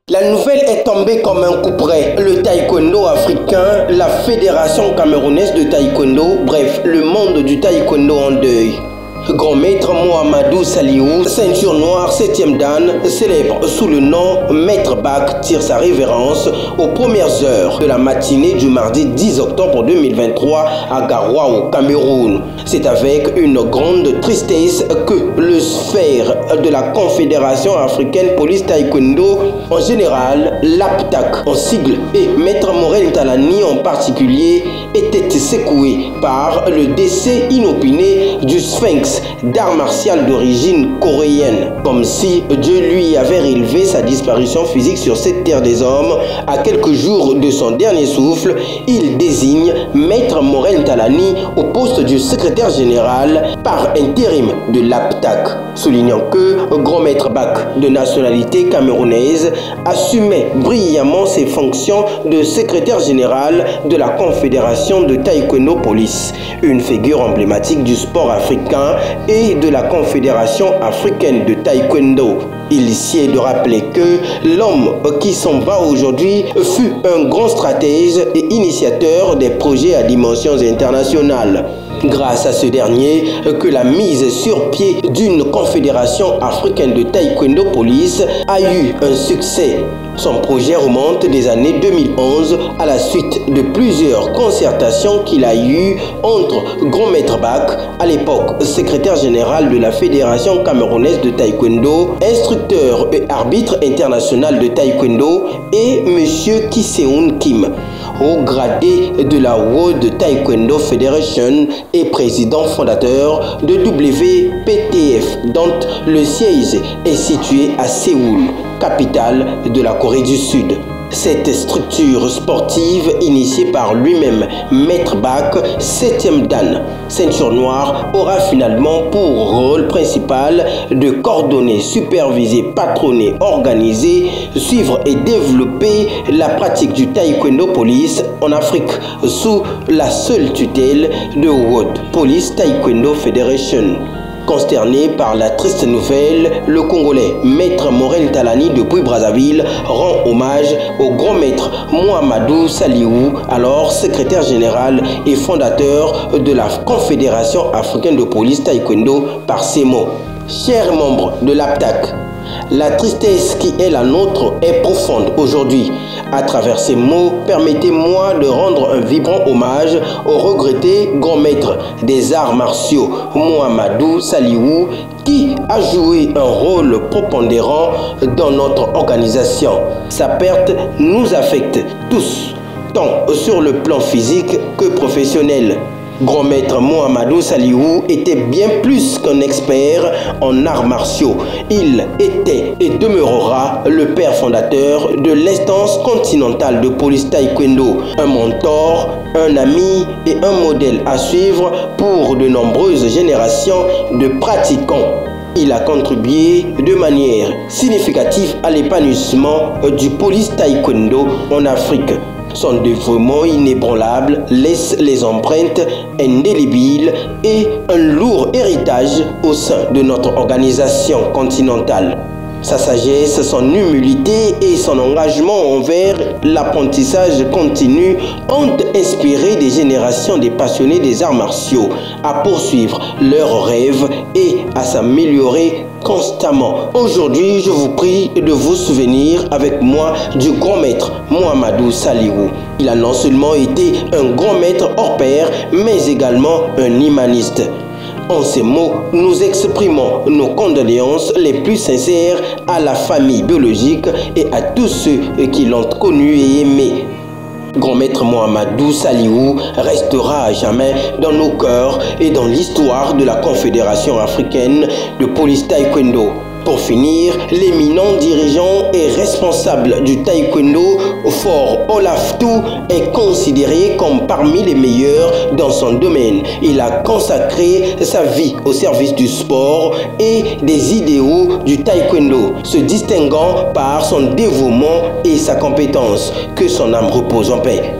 La nouvelle est tombée comme un coup près. Le taekwondo africain, la Fédération camerounaise de taekwondo, bref, le monde du taekwondo en deuil. Grand maître Mohamedou Saliou, ceinture noire 7e dan, célèbre sous le nom Maître Bak, tire sa révérence aux premières heures de la matinée du mardi 10 octobre 2023 à Garoua au Cameroun. C'est avec une grande tristesse que le sphère de la Confédération africaine police taekwondo, en général l'APTAC en sigle, et Maître Morel Ntalani en particulier, était secoué par le décès inopiné du Sphinx d'art martial d'origine coréenne, comme si Dieu lui avait relevé sa disparition physique sur cette terre des hommes. À quelques jours de son dernier souffle, il désigne Maître Morel Ntalani au poste du secrétaire général par intérim de l'APTAC, soulignant que Grand Maître Bak, de nationalité camerounaise, assumait brillamment ses fonctions de secrétaire général de la Confédération de Taekwondo Police, une figure emblématique du sport africain et de la Confédération africaine de Taekwondo. Il sied de rappeler que l'homme qui s'en va aujourd'hui fut un grand stratège et initiateur des projets à dimensions internationales. Grâce à ce dernier, que la mise sur pied d'une confédération africaine de taekwondo police a eu un succès. Son projet remonte des années 2011 à la suite de plusieurs concertations qu'il a eues entre Grand Maître Bak, à l'époque secrétaire général de la Fédération camerounaise de taekwondo, instructeur et arbitre international de taekwondo, et M. Kiseun Kim, haut gradé de la World Taekwondo Federation et président fondateur de WPTF, dont le siège est situé à Séoul, capitale de la Corée du Sud. Cette structure sportive, initiée par lui-même, Maître Bak, 7e dan, ceinture noire, aura finalement pour rôle principal de coordonner, superviser, patronner, organiser, suivre et développer la pratique du taekwondo police en Afrique sous la seule tutelle de World Police Taekwondo Federation. Consterné par la triste nouvelle, le Congolais Maître Morel Ntalani depuis Brazzaville rend hommage au grand maître Mohamedou Saliou, alors secrétaire général et fondateur de la Confédération africaine de police taekwondo, par ces mots. Chers membres de l'APTAC, la tristesse qui est la nôtre est profonde aujourd'hui. À travers ces mots, permettez-moi de rendre un vibrant hommage au regretté grand maître des arts martiaux, Mohamedou Saliou, qui a joué un rôle prépondérant dans notre organisation. Sa perte nous affecte tous, tant sur le plan physique que professionnel. Grand maître Mohamedou Saliou était bien plus qu'un expert en arts martiaux. Il était et demeurera le père fondateur de l'instance continentale de police taekwondo, un mentor, un ami et un modèle à suivre pour de nombreuses générations de pratiquants. Il a contribué de manière significative à l'épanouissement du police taekwondo en Afrique. Son dévouement inébranlable laisse les empreintes indélébiles et un lourd héritage au sein de notre organisation continentale. Sa sagesse, son humilité et son engagement envers l'apprentissage continu ont inspiré des générations de passionnés des arts martiaux à poursuivre leurs rêves et à s'améliorer constamment. Aujourd'hui, je vous prie de vous souvenir avec moi du grand maître Mohamedou Saliou. Il a non seulement été un grand maître hors pair, mais également un humaniste. En ces mots, nous exprimons nos condoléances les plus sincères à la famille biologique et à tous ceux qui l'ont connu et aimé. Grand maître Mohamedou Saliou restera à jamais dans nos cœurs et dans l'histoire de la Confédération africaine de police taekwondo. Pour finir, l'éminent dirigeant et responsable du taekwondo, Fort Olaftou, est considéré comme parmi les meilleurs dans son domaine. Il a consacré sa vie au service du sport et des idéaux du taekwondo, se distinguant par son dévouement et sa compétence. Que son âme repose en paix.